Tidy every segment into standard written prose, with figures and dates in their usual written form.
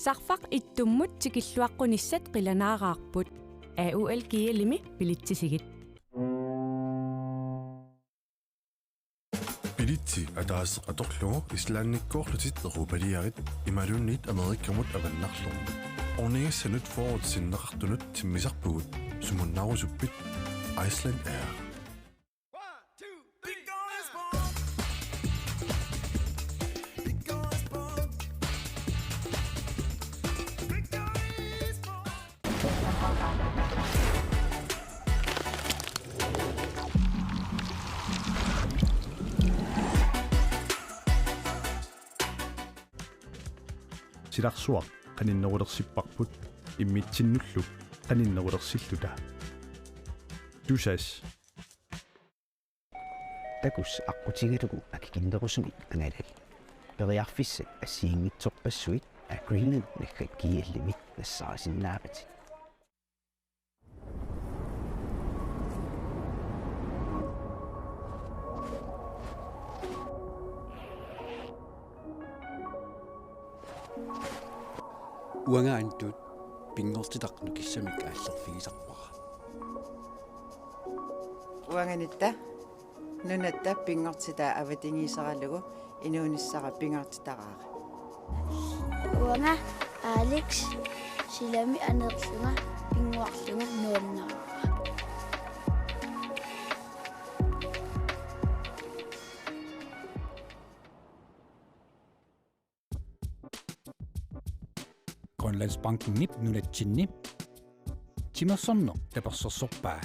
Sarfaq ittummut tikilluaqqunissat qilanaaraarput AUL kiilimi bilitsisigit. Bilitsi ataaseqatorlugu islaannikkoorlutit erupaliarit imalunnit amerikkamut avannarlugu. Orningassanut forwardsinneqartunut timmisarpugut sumunnarusuppit Iceland Air. Silarsuaq qaninnerulersippaqput immitsinnulluk qaninnerulersilluta tusas takus aqutigilugu akikinderusumik angalal periarfissat assiingitsorpassuit agreement nakkiillimik nassarasinnaapati uangaantut pingortitaqnu kissamik aallerfigisarpara uanganitta nunatta pingortita avatingiisaralugu inuunissara pingortitaraara uanga Alex silami anerlunga pingorlunga nuannaa Grønlandsbanken nip nunatsinni timersorno tapersorsorpaa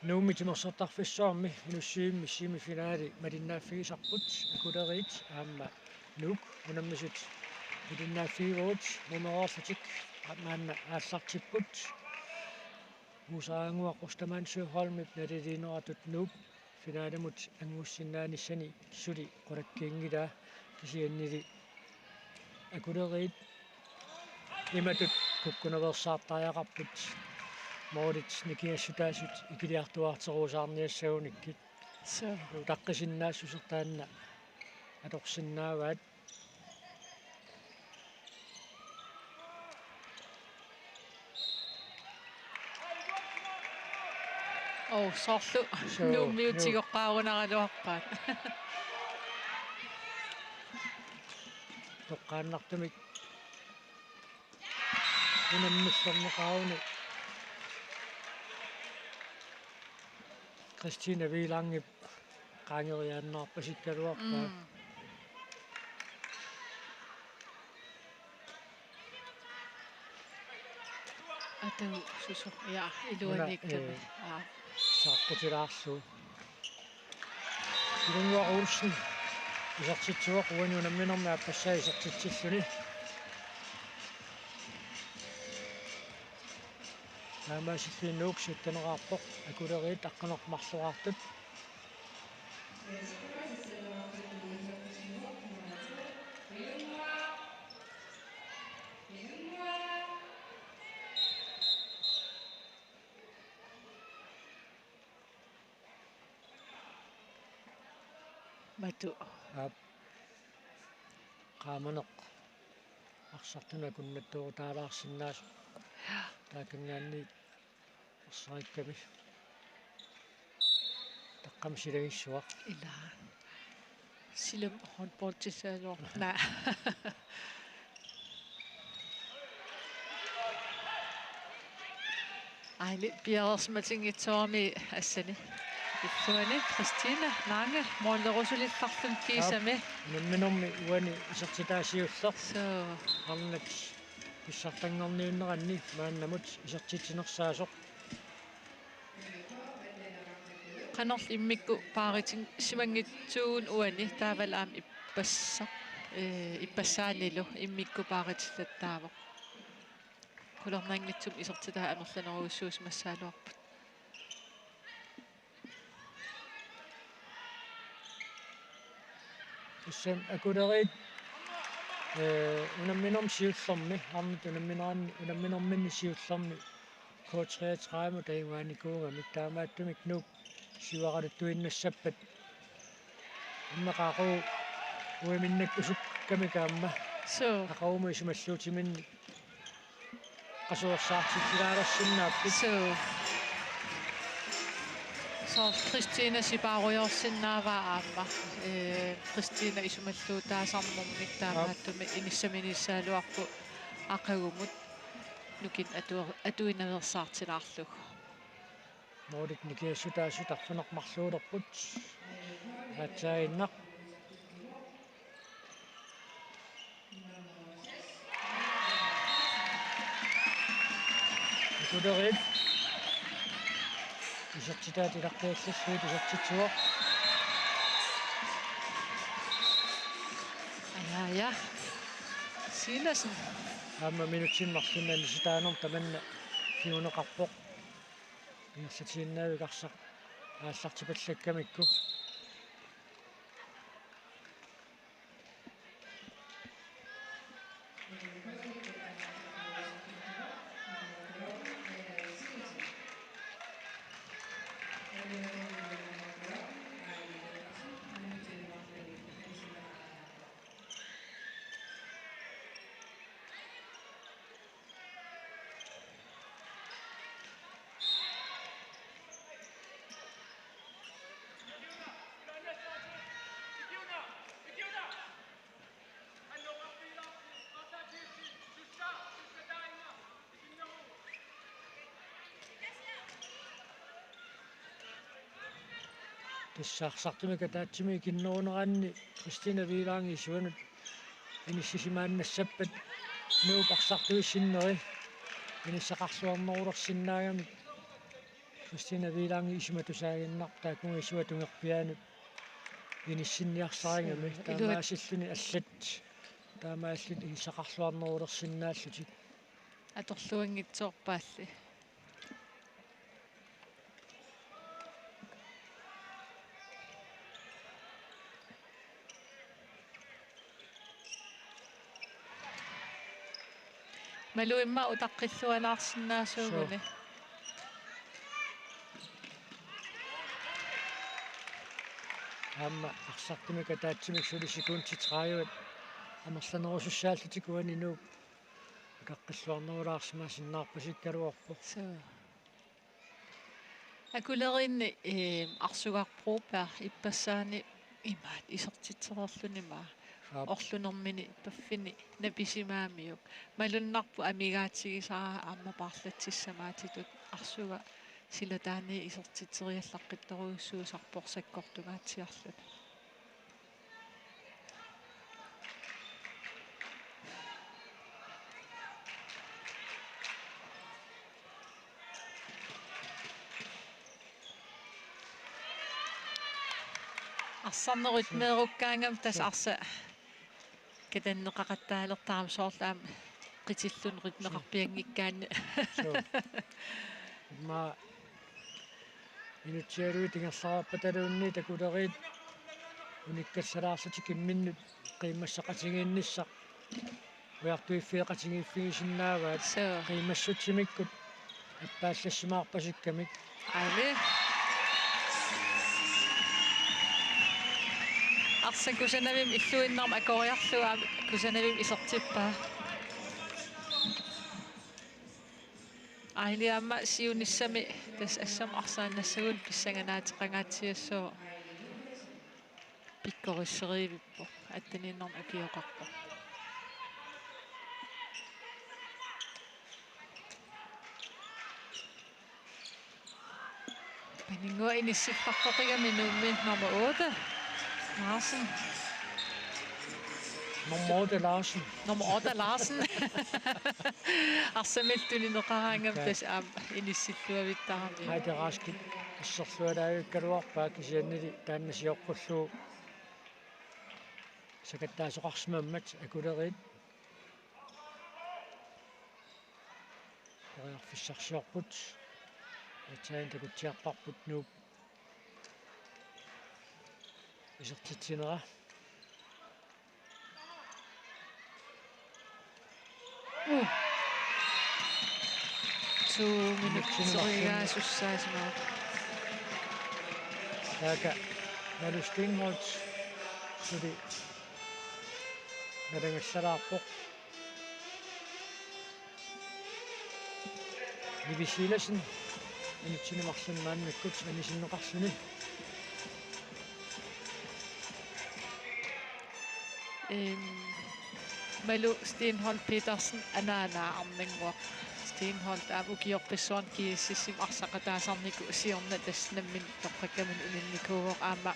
Nuumi timersortarfissuarmi inussiimmi semifinali malinnaaffigisarput akuleriit aamma nuuk unammisut malinnaaffigivuut mumeroorlutik maanna aallartipput musaanguaqqustamansuuholmip naliliineratut nuuk finaalimut angussinnaanisani suli qulakkiingilaa kisiannili akuleriit imatut kukkunaversaartariaqarput Moritz nikiassutaasut ikiliartuarteruusaarniassagunikkit taqqisinnaasussertaanna atorsinnaavaat sorlu nuummiutigoqqaarunaраluарпаат toqqaannartumik unammissorneqauni Christina Wielange qaangeriaannaarpasikkaluarpaa atau susu ja iluanikkavi saaqqutilaarlu ilunnuaruulsun isartitsuaq uani unamminermi appassaa isartitsilluni таамаасиллуи нууксуттанерааппоқ акулериит аққанермарлуаартут мату qaamaneq арсартуна куннаттуутаалаарсинаас таакингаанни саикками таққам силагиссуақ ила силам хонпортисаалуар на айли пиарсматингитсоорми ассани иффуани Кристина Lange мооллерусулилларлун кисами нэмминэрми уани исертитаасиуллер со арнакс писсартангорниуннеранни мааннамут исертитинерсаасоқ канорл иммикку пааритин симангитсуун уани таавалаам иппасса иппассаанилу иммикку пааритиллаттаавоқ kulornaangitsum isortitaa anerlaneruussuus massaaluarput Tussam akulerit unamminorm siullermi armut unamminorminni siullermi K33 tainguanikuungamik taamaattumik nuuk siuaqaluttuinnassappat иммақару уиминнак усуккамикаамма so ақаруму исумаллуутиминни qasuersaartittilaalersinnaapпит så Christina sipaarujorsinnaavaa aamma Christina isumalluutaasarnermik taamaattumi inissaminiissaaluarpu aqagumut nukin atuinaversaartilaarlug moodit nikiassutaassutaarfunermarluulerput атсаиннақ икудерит исертитаат илартиаллассуут исертитсуо ja Silasen аама минутсинмарлуннаани ситаанер таманна киунеқарпоқ иерсатииннаавигарсақ ааллартипаллаккамикку тассаарсартумика таатсими киннерунераанни Кристина Вилаанги исуанут иниссисимааннассаппат нуупарсартуиссиннери иниссақарсуарнерулерсиннаагами Кристина Вилаанги исуматусаагиннар таакунга исуатунгерпиаанут иниссинниарсарингами таамаасиллуни аллат таамааллут иниссақарсуарнерулерсиннааллутик аторлуангитсоорпаалли малуимма утаққиллуанаарсинаасуугуни аама арсартумика таатсимик сулисикуунти 30 амерланерусуссааллутикуани нуу акаққиллуарнерулаарсимаасиннаарпасиккалуарпо акулеринни арсугарпруупаа иппассаани имаат исертитсерерлунимаа орлунэрмини паффини написимаамиук малуннарпу амигаатигисараа ааммапаарлатсиссамаатитут арсуга силатаани исертитсериаллаққитторуйуссуусарпорсаккортугаатсиарлут арсарнерутмееруккаангам тас арса катаннеқақаттаалертаам соорлаам қитиллун ритмеқарпиангиккаанни ма инутсиалуи тингерлаарпаталуунни такулерит униккассалаарсати кимминнут қиммассақатигиинниссақ уяртуиффиеқатигииффигисиннааваат қимассутсимиккут аппааллассимаарпасиккамик али арса кусанавим иллуиннарма акориарлуаам кусанавим исертиппаа аилиамма сиуниссами тас ассам арсаанассагун писсанганаатеқангаатсиассоо пиккориссериивиппо аттаниннерма акиоқарпо пенингуа иниссиппарпоқигами нуумми номер 8 Larsen. Nummer 8 Larsen. Arsameltuni neqaraangam tas aam inissilluavittarami. Haideraskit issерлуалаагаккалуарпаа кисианнили тааннасиоққуллуу сакаттаасоқарсимаммат акулерит тариарфиссарсиорпут атаан такутсиарпарпут нууп исертитсинера 2 minutter sussaasmaa така налустингмолт суди нарангассалаарпоқ дивисиласин инутсинемарлуннааннаккут анисиннеқарсуни Malu Stenholdt Petersen anaanaarnanguaq Stenholdt aavukiorpissuan kiississim arsaqataasarniku siorna tassnammin toqqakkamun uninnikuuq aama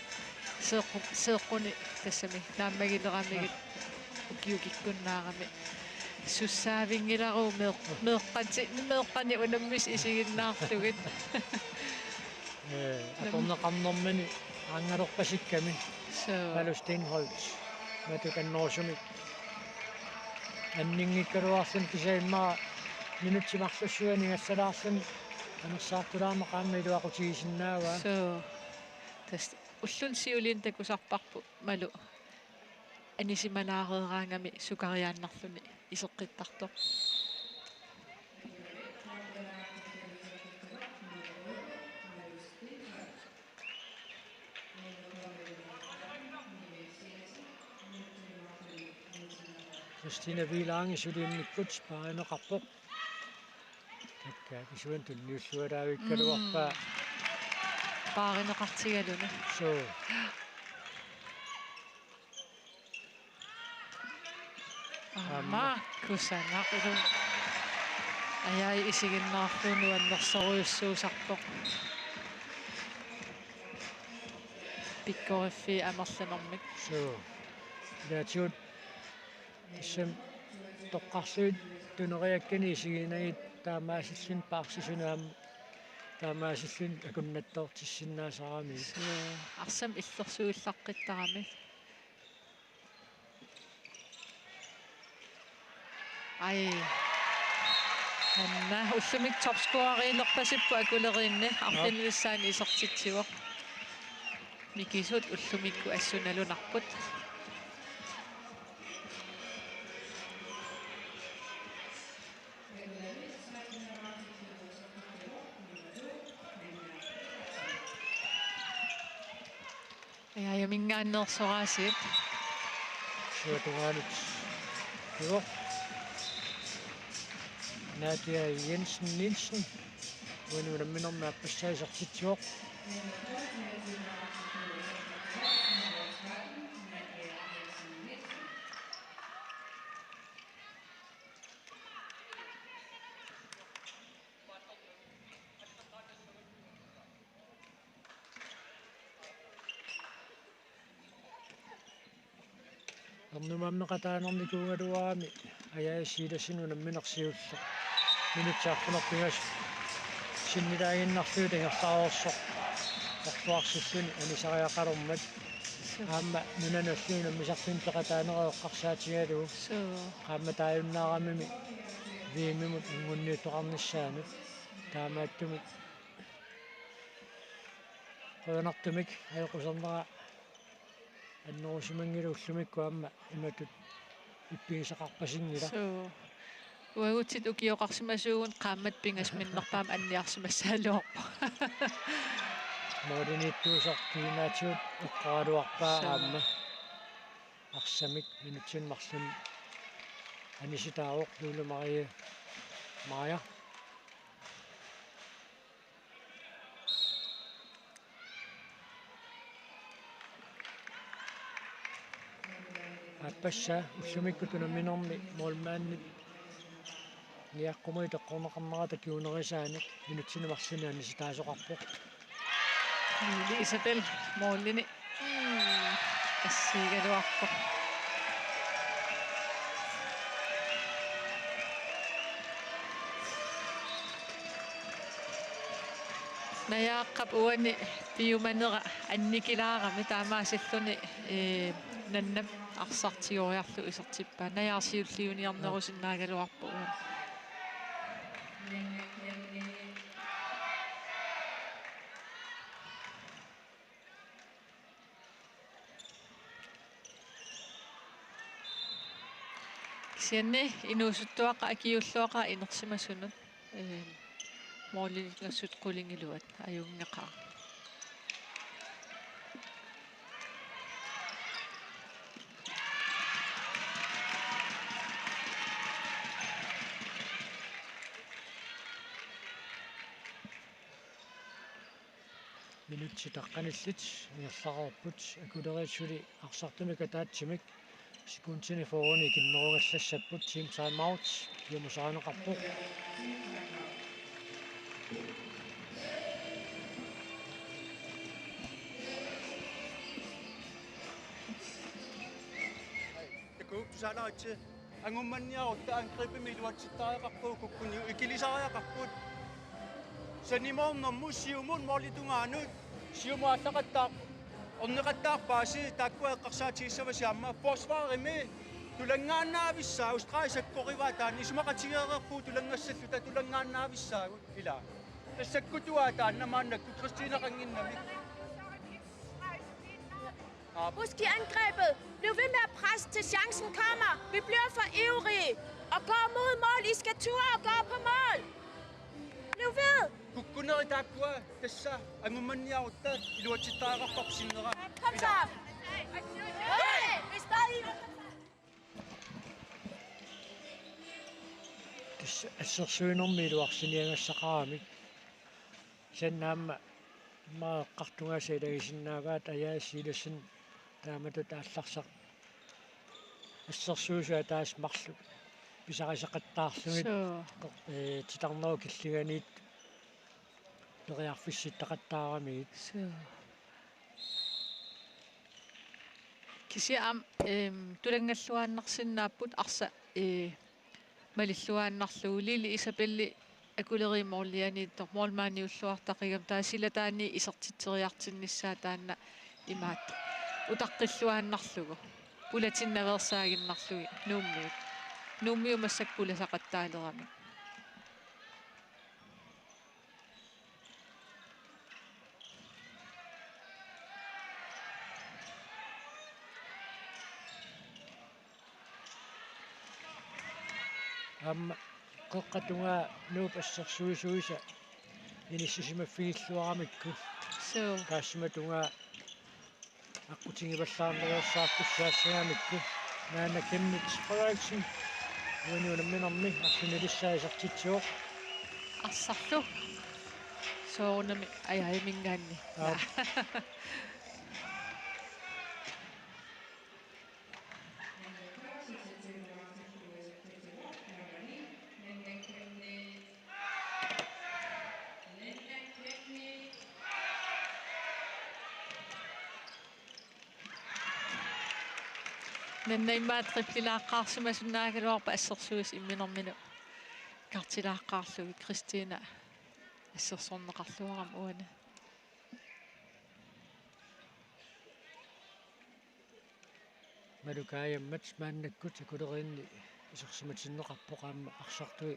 seeqquni tassami naammagileramigit ukiukikkunnaarami sussaavingilaru meeqqani unammis isiginnaarlugit аторнеқарнэрмани аангалерпасикками Malu Stenholdt матуканнерусумик аннингиккалуарсин кисаиммаа минутсимарлуссуани ассалаарсин анерсаартулаамақаамма илуақутигисиннаава so tas ullun siulin takusarparpu malu anisimalareeraangami sukariaannarluni iseqqittartoq Christina Vilange suliinnikkut paaneqarpoq takka kisuan tulliullualaavikkaluarpaa paareneqartigaluni so amma kusanaqulun ayai isiginnaarlunu annersoruussuusarpoq pikkoriffi amerlanermik so laatiut issam toqqarsuit tuneriakkani isiginagit taamaasillun paarsisunaam taamaasillun akunnattoortissinnaasarami arsam illersuullaqqittarami ai hanna ullumik topscoreriilerpasippu akulerinni artinnissaani isertitsiuq mikisut ullumikku assunalunarput ja mingaannersoraasiit suatugaanut jo Nadia Jensen Nielsen uinuunamminornaappassaisertitsuoq Ornumammeqataanernikuungaluaami ayaasiilasinunamminersiulla minutsaarpunerpigas sinnilaaginnarluutangersaroorsoq ortuarsilluni anisariaqalormat aamma nunanalluunammisarlun peqataanereoqqarsaatigaluu qaamma taajunnaarami viimimut ungunniuttoqarnissaanut taamaattumik qoyonartumik ayoqusernera аннерусимангилу уллумикку аама иматут иппигисақарпасингила уагутит укиоқарсимасуугун qaammat pingas minnerpaam anniarsimassaaluорпа модиниттуусақ киинаатиут эққаралуарпаа аама арсамик минутсинмарлун аниситаавоқ лулумария мая аппасса уллумиккутунамминерми моолмааннит ниаққумуи теққорнеқарнерата киунерисааник минутсинемарлуни аниситаасоқарпоқ Isabel moolini ассиигалуарпоқ наяаққап уани пиуманера анникилаарами таамаасиллуни наннап арсартигориарлу исертиппаа наяарсиуллиуниарнерусиннаагалуарпу кисианни инуусуттуаqa акиуллуаqa инерсимасунут моолилингассут qulingилуат аюнгеқаа минутси таққаниллит иерлақарпут акулериатсули арсартумика таатсимик секундсини фоони киннеругассассаппут тим тайм аут юмусаанеқарпоқ Tusaalaatsi angummanniarutta angrippimi luatsittaaqarpuu kukkuni ikilisariaqarput sanimornermu siumun morlitungaanut siumuallaqattaaq orneqattaarpaasi taakkueqqarsaatiissava siamma forsvarimi tulangaannaavissаа austraalisakkorivaa taani isumaqatigeererpuu tulangassalluta tulangaannaavissaagut ila tassakkutuaa taannamaannakku Christina qanginnamik. Husk i angrebet. Bliv ved med at presse til chancen kommer. Vi bliver for ivrige. Og gå mod mål. I skal ture og gå på mål. Bliv ved. Kukkuneri taakkua tassa angummanniarutta iluatittaaqarparsinera. Kom så. Hey! Vi er stadig ассерсуинэрмилуарсиниангассақарамик саннаама маэққартунгаасилагисиннаагаат аяассилассан тааматут аалларсақ ассерсуусуа таас марлу писарисақаттаарлугит титарнеру киллиганиит периарфисситтақаттаарамигит кисиам тулангаллуааннарсиннааппут арса малиллуааннарлугу лили исапелли акулеримоорлианииттор моолмааниуллуартақигам таасилатаани исертитсериартиннссаа таанна имаат утаққиллуааннарлугу пулатиннаверсаагиннарлуги нууммиу массакпуласақаттаалерами qoqqatunga nuup assersuisuisa inissisimaffigilluaramikku kaassimatunga aqutingivallaarnerersaarkussaassaamikku naana kemmit qoraaksin uanuunamminermi arsunilissaaisartitsuoq арсарлу соорнами аяимингаанни нэннаймаа триплилааққарсимасуннаагалуарпа ассерсуис имминэрмину картилааққарлуги Кристина ассерсорнеқарлуарам уана малукааймат мааннаккут акулеринни исерсиматиннеқарпоқаама арсартуи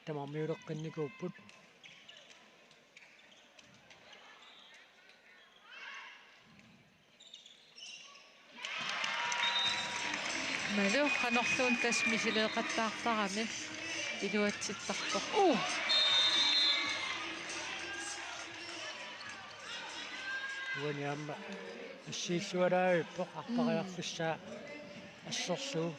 тамармиулеққинникууппут малу канорлуун тас мисилеэқаттаартарами илуатситтарпоқ уаниамма ассииллуалаавиппоқ арпариарфиссаа ассерсуу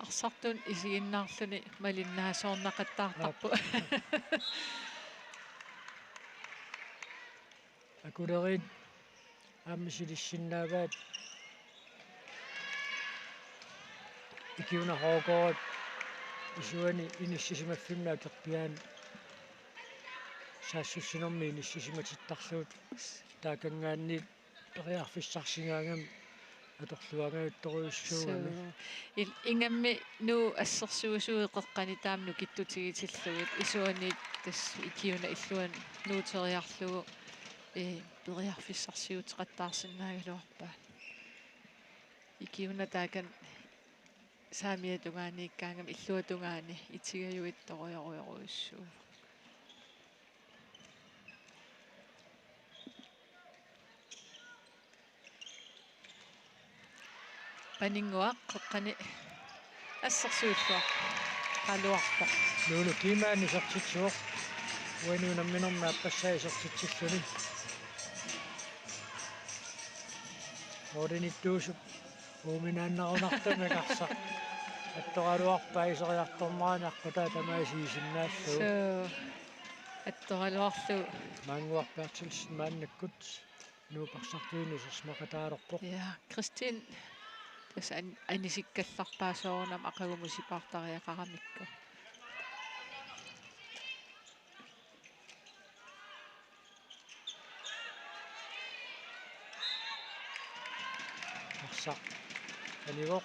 арсартун исигиннаарлуни малиннаасоорнақаттаартарпу акулерит ааммисилиссиннааваат икиуна хоогоот исуани иниссисимаффимнаа терпиаан саассуссинерми иниссисиматиттарлуут таакангаанни периарфиссарсигаангам аторлуангаутторуйуссуугами ингамми ну ассерсуусуеқеққани таамну киттутигитиллугит исуанит тас икиуна иллуан нуутериарлугу периарфиссарсиутеқаттаарсинаагалуарпаа икиуна таакан саамиатунгаани иллуатунгаани итигаюит ториоруйоруйуссуу панингуақ қеққани ассерсуиллуа қалуарпа нууну кимаани сартитсуоқ уануунамминерма аппассаа сартитсиллуни ориниттуусуп ууминааннарунартами қарса атторалуарпаа исериарторнаани аққутаа тамаасиисиннааллуу атторалуарлу мангуарпаартилс мааннаккут нуупарсартуини сэрсмақатаалерпоқ я Кристин тас анисиккалларпаасоорнам ақагумусипаартариақарамикку арса анивоқ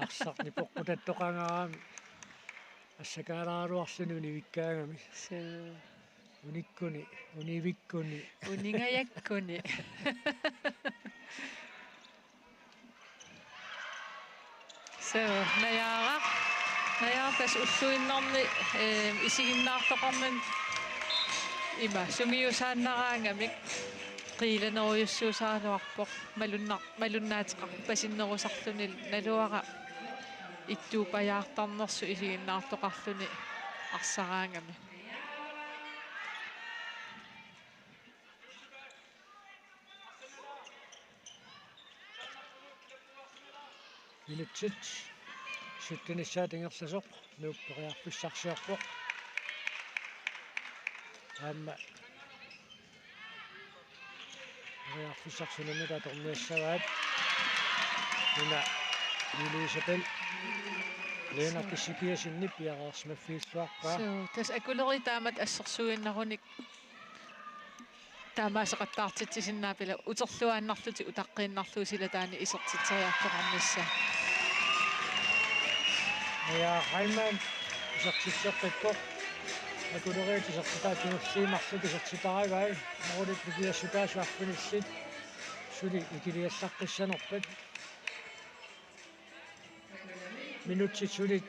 арсарни поққутаттоқангараами ассакаалааруарлуни униvikkaagami униккуни унивиккуни унингаяккуни наяартас уллуиннарни исигиннаартоқарнан има сумиусааннараангамик қииланеруйуссуусаалуарпоқ малуннаатеқарпасиннерусарлуни налуара иттуупаяартарнерсу исигиннаартоқарлуни арсараангами минутсит суттуниссаатингерласоқ нууппериарписсарсиарпоқ аама периарписсарсунамика торниассаваат нуна Elisabeth Lena киссикиасиннип пиареерсмаффииллуарпаа тас акулери таамат ассерсуиннаруник таамаасеқаттаартитсиннаапила утерлуааннарлути утаққииннарлуу сила таани исертитсериартоқарнisса я хайман сертитсеққиппоқ акулери тисертитаатингерлиимарлути сертитарагай морит пигиассутаасуарфиниссит сули икилиаллаққиссанерпат минутсит сулит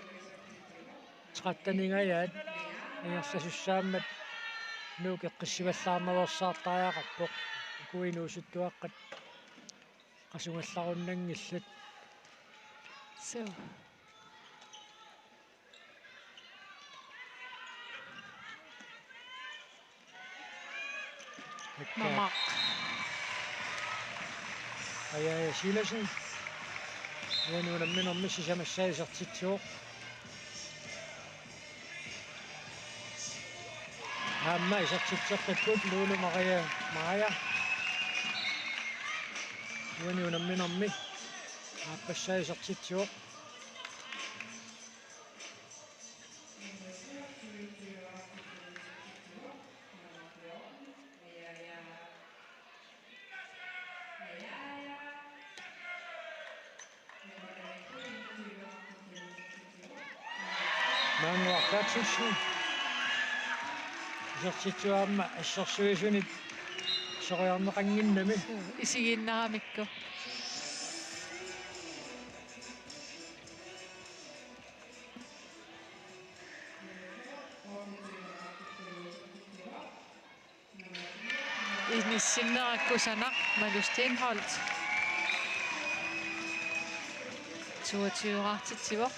тақаттанингаяат ингерласуссааммат нуукеққиссиваллаарнерсаартариақарпоқ куинуусуттуаққат қасунгалларуннангиллат мама ая силасин уануунамминерми сисамассаисертитсуоқ аама исертитсеққиппут луулу мария уануунамминерми ааппассаисертитсуоқ Manguartatsusu сертитуаама ассерсуисунит сориарнеқангиннами исигиннарамикку иниссиннераккусанақ малустенхолт 22-артитсивоқ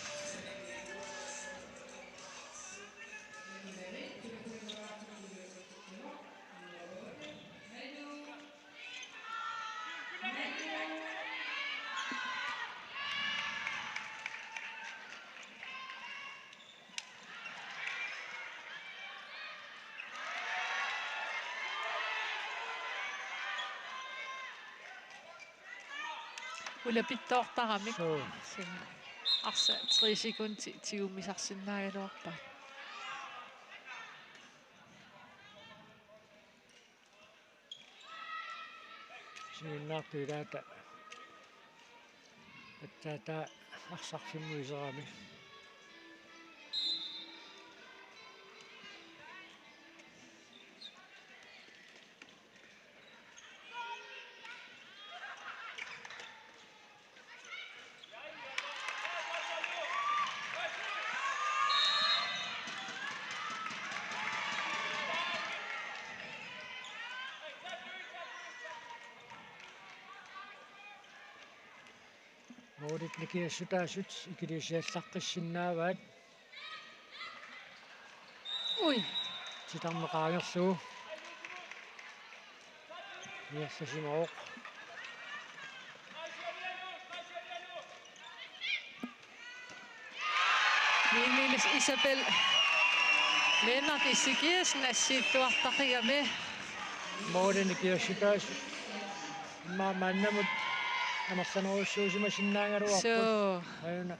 улапиттоортарамик арса 3 секунди тиуммисарсинаагалуарпа сииннаартуилаата аттаата арсарфиммуисерами Moodit nikiassutaasut ikiliisiallaqqissinnaavat Ui. Sitarmeqaagerluu Niassasimaoq Miimilis Isabel Lennart Isikiasen assiittuartaqigami Moodit nikiassutaasut maannamut амарсанерусsuusима синнаангалуарпут аюна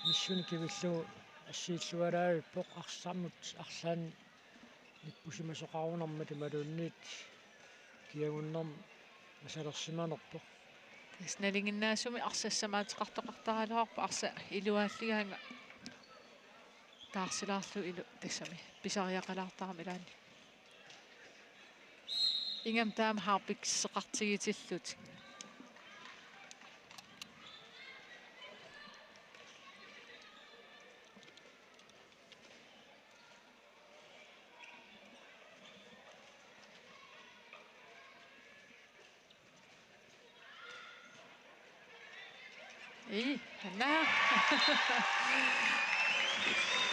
миссуни кивиллуу ассииллуалаавиппоқ арсармут арлаан ниппусимасоқарунарма тималуунниит киагуннэрм масалерсиманерпоқ снелингиннаасуми арсассамаатеқартоқартаралуарпа арса илуааллигаанга таарсилаарлу илу тассами писариақалаартарами лаани ингам таам харпиксеқартигитиллут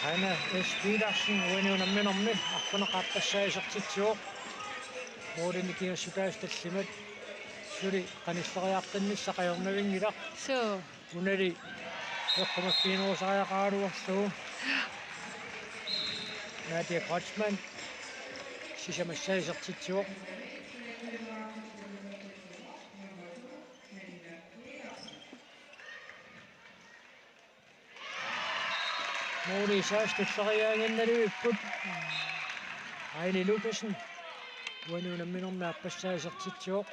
Hanna spiilarsin uinuunamminormi arfunaqaappassaisartitsuoq moodinikiassutaastallimat suli qanissariartinnissaqajornavingilaq unali eqqumakkiinuusariaqaaluarluu Nadia Kreutzmann sisamassaisartitsuoq Moni saastulsariaanginnaliuipput Aini Lukasen uanuunamminornaappassaasertitsuoq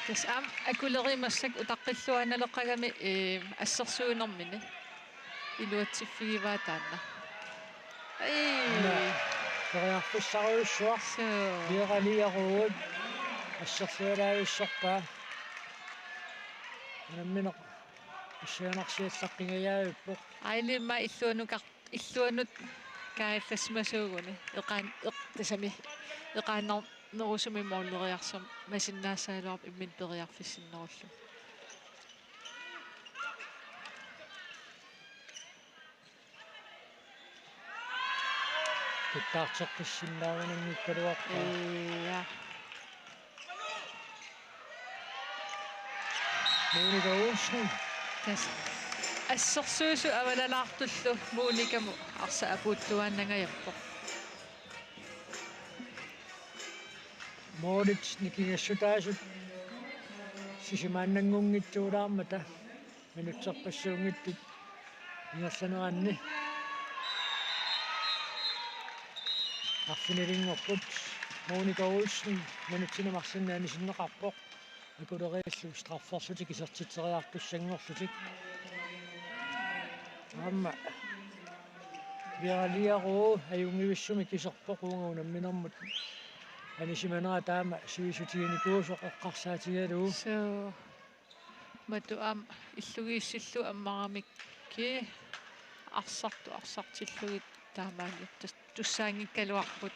Tas am akulerimassak utaqqilluanaleqagami assersuunermini iluatiffigivaataanna Soriarpussariussuaq liiqaliaruut ассерсуалаависсорпаа намминеқ иссианарсиаллаққингаяавиппоқ айлимма иллуанут каалласмасуугуни тасами эқааннар нерусуми мооллериарсам масиннаассаалуарп иммин периарфиссиннеруллу Kittaarteqqissinnaavaninngikkaluarpa Monika Olsen tas ассерсуусу авалалаартуллу мууникаму арса апуутtuaannangajappoq Moodit nikingassutaasut sisimaannanngungittuulaarmata minutserpassuungittut ingerlaneranni Arfinilingorput Monika Olsen minutsinamarsиннаанисиннеқарпоқ акулериаллу страффорсутик исертитсериартуссангорлутик амма виалиаруу аюнгивиссуми кисерпоқ унгунамминэрмут анисиманера таама сивисутигиникуусоқ эққарсаатигалуу мату ам иллугииссиллу аммарамикки арсартиллугит таамаани туссаангиккалуарпут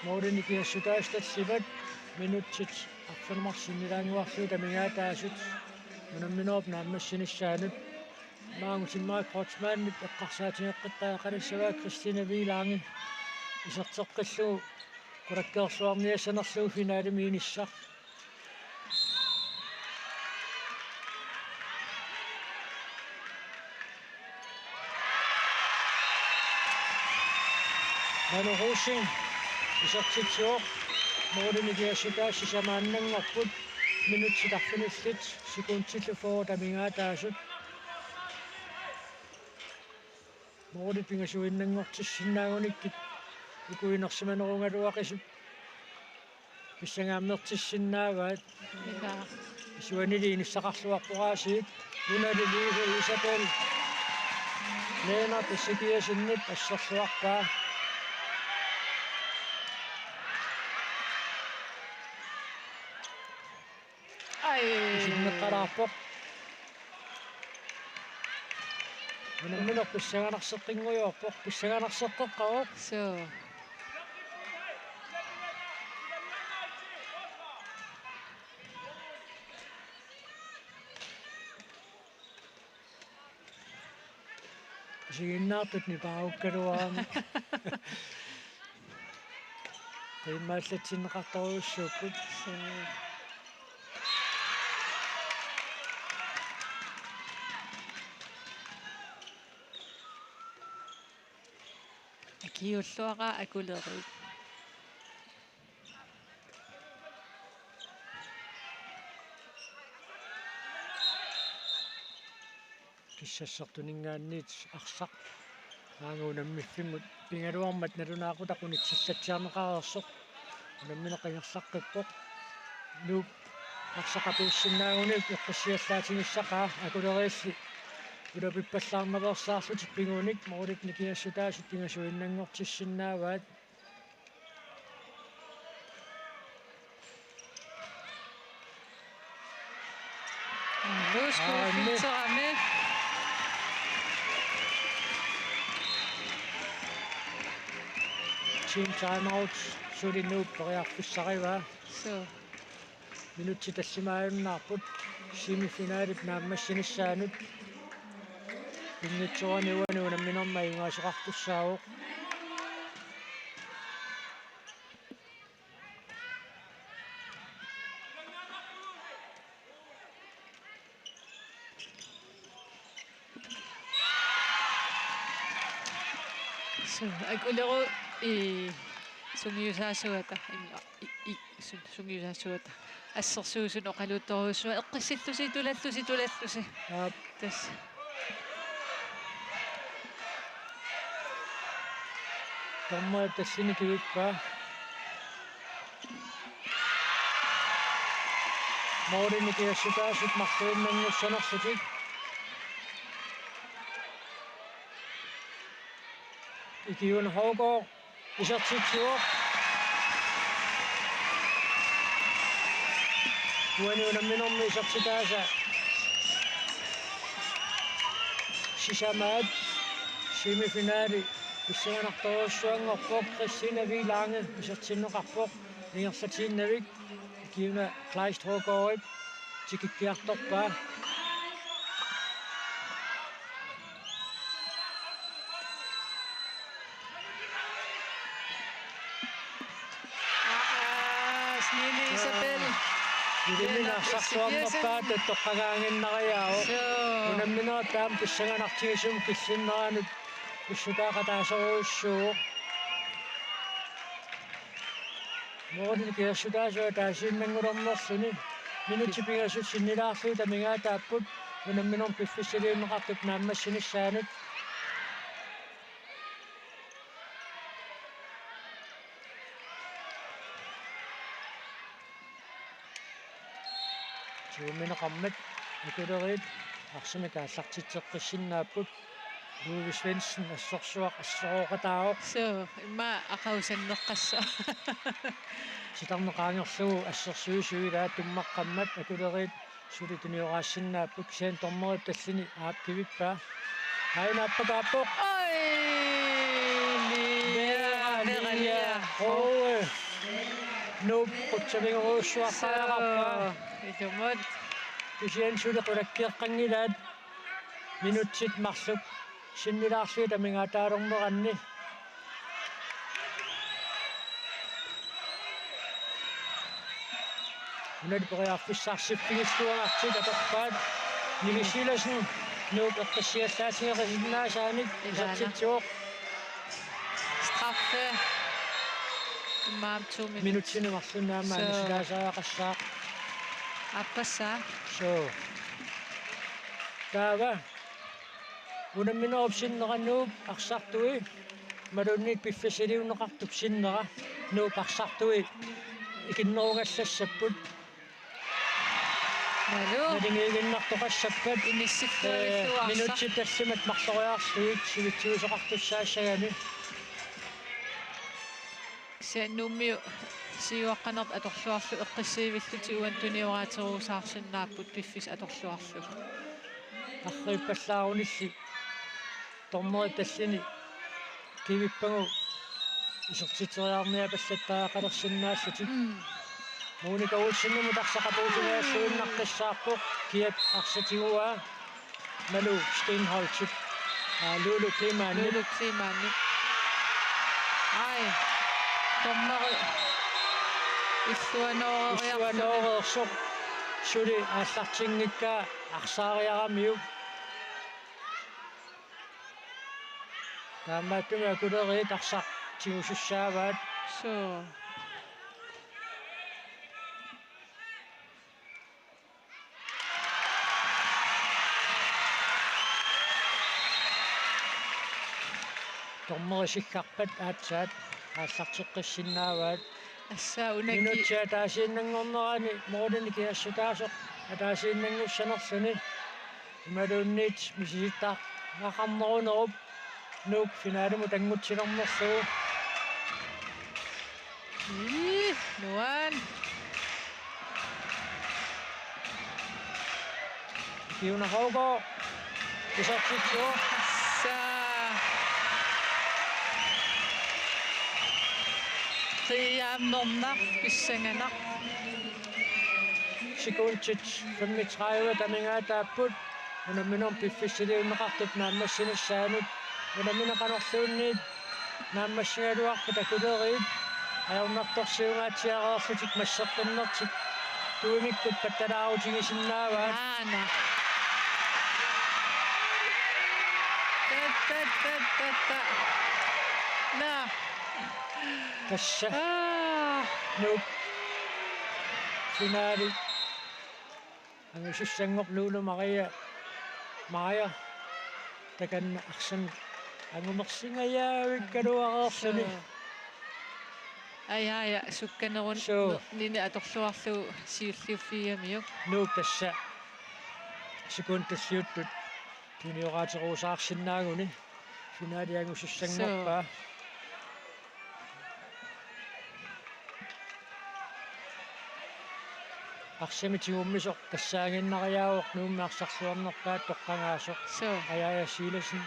Moodinikiassutaastallivat minutsit арфанмарсиннилаангуарлуу тамигаатаасут нунамминооп нааммассинissaанут маангутиммаа Крeutzmann эққарсаатингеққиттаа қалиссаваа Кристина Виланги исертеққиллуу кулаккеерсуарниассанерлуу финаалими иниссар Manu Rosing isartitsuoq moorinigiassutaa sisamaannanngorput minutsitarfinullit sikuuntilluforu tamingaataasut moori pingasuinnangortissinaagunikki ikuinersimanerungaluaqisut pissangaammertissinnaavaat isuaniliinissaqarluarporaasiit unaliliisu Isabel Leena pissikiasinnit asserluarpaa sinneqqalaarpoq unammiler pissanganarseqqinguyorpoq pissanganarseqqeqqaroq siginnaartut nipaarukkaluaami qiimmaallatsinneqartoruussuupput Akiulluaqa akulerit kissassertuningaanniit arsaq aanguunammiffimut pingaluarmat nalunaaqutaqunitsillatsiarneqareersoq unammineqingersaqqippoq nuup arsaqapiussinnaaguniuk eqqassiallaatigissaqa akuleriissi ulapippallaarnaversaarlutit pinguunik moorit nikiassutaasut pingasuinnangortissinnaavaat luuskuuffitserami team timeout sulinnuup periarfissarivaa minutsi tassimaajunnaarput semifinaalit naammassinissaanup Pinnitsuaniuanu unamminerma ingaasuqartussaavuq akuleru sungiusaasuata sungiusaasuata assersuusun oqaluttoruussua eqqissillusi tulallusi tass Tomma tassinikigippa moorinikiassutaasut martuinnanngussanersutik ikiun Hågaard isartitsuoq uaniunamminermi isartitaasa sisamaat semifinaali pissanganartoruussuangorpoq Christine Lange isartinneqarpoq ingersatiinnavik kiuna Kleist Hågaard tikikkiartorpaa Isabel Ilimminarsarsuarnerpaat toqqagaanginnariaao unamminera taam pissanganartigisum killinneraanut issutaaqataaseruussuu moorin kiassutaasua taasiinnangulernerluni minutipingasut sinnilaarluu tamingaataapput unamminerm piffissiliinneqartut naammassinissaanup Suumineqarmat akulerit arsimikaallartitseqqissinnaapпут Louis Svensson assorsuaq assorooqataaroq imma aqausanneqqassa sitarneqaangerlugu assersuusuilaa tummaqqammat akulerit sulitunioraassinnaapput seen tormerit tallini aapkivippaa hainaapпакааппоq Lia Nuup qutsavingeruussuarpaaqarpaa itumut kisiansuli qulakkiiqqangilaat minutsit marluk sinnilaarluu tamingaataalorneranni unaliperiarfissaarsippigissuangartit atorpaat nigisilasun nuup eqqassiallaatigeqisinnaasaanit isartitsuoq Kaffe. Mam 2 minutter. Minutterne marsunaa maanisilaasaaaqassaa. Appassaa. So. Taava. Unamina opsinnerannuup arsartui. Malunniit piffasiliunneqartup sinnera. Nuup arsartui. Ikinnerungallassaput. Malu. Nadingiiginnartoqassappat Inissiffuarilluarsa. Minutti tassimat marsoriaarsuit sivitsuusoqartussaassagami. Nummiu siuaqqanert atorluarlu eqqissiivilluti uantunioraateruusaarsinnaaput piffis atorluarlu. Arrippallaarunilli tormeri tallini kivippagu isortiteriarnia pallattaaqalersinnaallatik muunika uussinnumu tarsaqapuusunaassuinnaqqissaarpoq kiat arsatiguaa malu Steinholzit Lulu Klimaanni Ai tormeri Issuanoorersoq suli aallartingikkaa arsaariaramiu taammaattuми акулериит арсартигусуссааваат so тормерисиккарпат аатсаат ааллартеққиссиннааваат асса унаки минутсаа таасииннангорнерани моордани киассутаасоқ атаасииннангуссанерлүни ималуунниит мисиситтаа нақарнерунеруп нук финалиму тангутсилэрнерлугу нуан киунахого исартитсуо асса риаамнорнар писсанганар секундтит 35 тамингаатааппут унаминор пиффиссилиуннеқартут нааммассинуссаанут унаминеқанерлуунниит нааммассигалуарпу такулериит аярнарторсиунгаатсиареерлутик массертаннертик туумиккут патталаарутигисиннааваат аана та на тасса нук финали ангусуссангорлуулу Maria takan aksan angumерсингаявиккалуареерлуни ая сукканерун нина аторлуарлу сиуллиуффиамиук нук тасса секундтассиуттут туниораатеруусаарсиннаагуни финаали ангусуссангорпаа арсимитигуммисо тассаагиннариаавоқ нууммеарсарсуарнерпаат тоққангаасоқ аяясииласин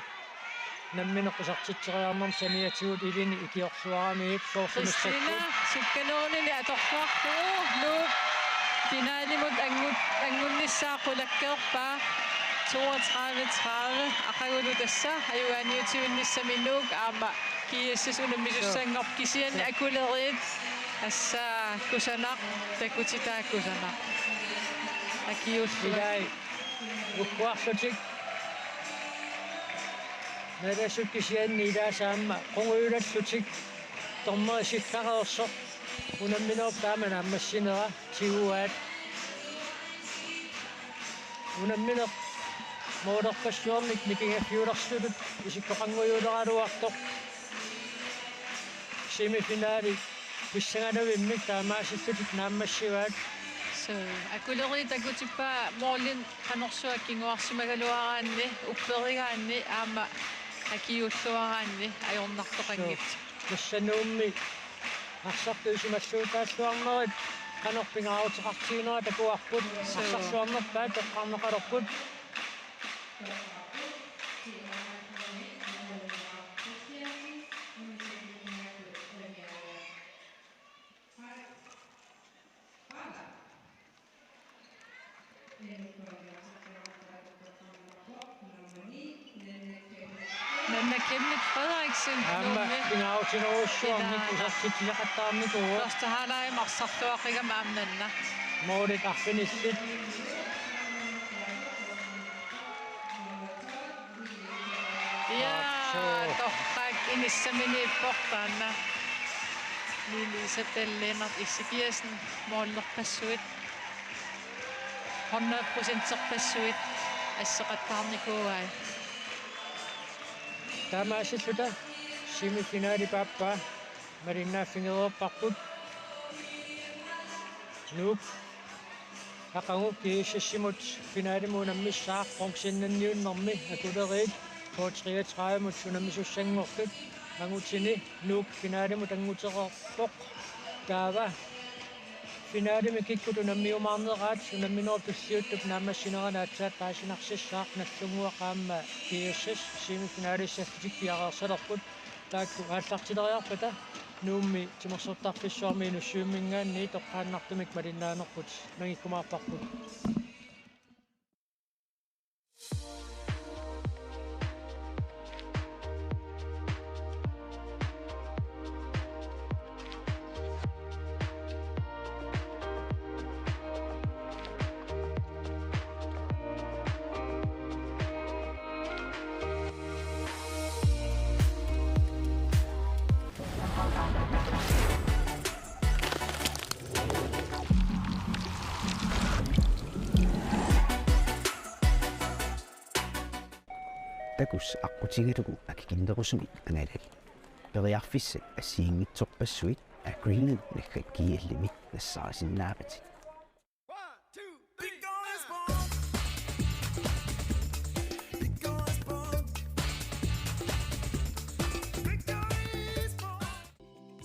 намминеққисартитсериарнерм саниатигут илини икиорсуарамиит соорсимассакку сукканерунили аторлуарлуу нуу финаалимут ангунниссаақулаккеерпаа 32-30 ақагулу тасса аюаниутивинниссаминуук аама кииссас унаммисуссангорп кисиан акулериит асса кусанақ такутитааккусанақ акиуллуай уккуарлутик надасут кисианни илаасаама қунгуйулаллутик тормерисиккареерсо унамминооп таамана аммассинера тигуаат унамминеқ моодерпассуорник микингaffiулерсулут исиккоқангуйулералуартоқ семифинаали писсаганавиммик таамаасиллутик нааммассиваат so акулери такутиппа моолин канорсуак кингуарсимагалуараанни упперигаанни аама акиуллуараанни ajornartoqangit массануумми арсартуусимассуутаассуарнерит канорпингааутеқартигинера такуарпут арсарсуарнерпаат тоққарнеқалерпут Nanna Kemmet Frederiksen Første halvleg marsartuariga maamnanna Moodik arfinissit Ja Torqaak inissamini portaanna. Lilisa Lennart Issikiasen moollerpassuit. 100% serpassuit ассеқаттаарникууаа. Таамаасиллута семифинаали пааппаа мариннааффингерууппарпут. Нук ақангу киишассимут финаалимуунаммиссаа қонксиннанниуннэрми акулериит 233 сунаммисуссангортут мангутсини нук финаалимут ангутерерпоқ таава финаалими киккутунаммиумаарнераат сунамминерпуссиуттуп наамассинеранаатсаат паасинарсиссаақ наллунгуақаама кииссас семифинаалиссаффитик пиареерсалерпут таакку ааллартилериарпата нуумми тимерсортарфиссуарми нуссууммингаанни тоққааннартумик малиннаанерпут нагиккумаарпарпут Takus aqutigilugu akikindерусумик ангалал. Periarfissat assiingitsorpassuit agreemen nakkiallimi nassarsinnaapati.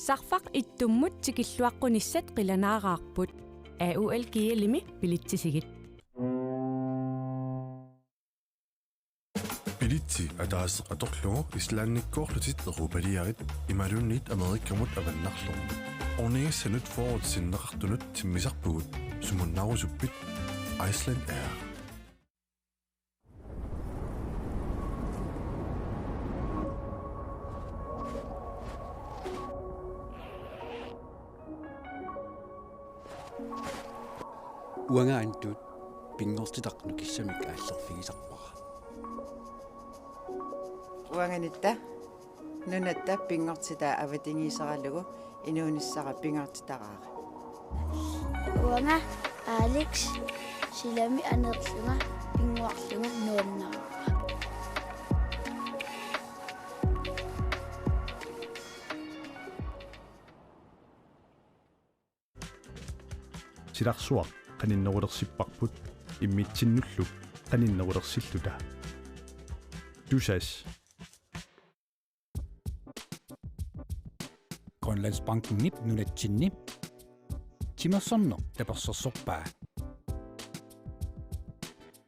Sarfaq ittummut tikilluaqqunissat qilanaaraarput AUL kialimi pilitsisigit. Bilitsi ataaseqatorlugu islaannikkoorlutit erupaliarit imalunnit amerikkamut avannarlugu. Ornigissanut forwardsinneqartunut timmisarpugut sumunnarusuppit Iceland Air. Uangaantut pingortitaqnu kissamik aallerfigisarpara. Uanganitta nunatta pingortita avatingiisarallugu inuunissara pingortitaraara. Uanga Alex silami anerlunga pingorlunga nuannara. Silarsuaq qaninnerulersiparput immitsinnullu qaninnerulersilluta. Dusas Grønlandsbanken nip nunatsinni. Timersorno tapersorsorpaa.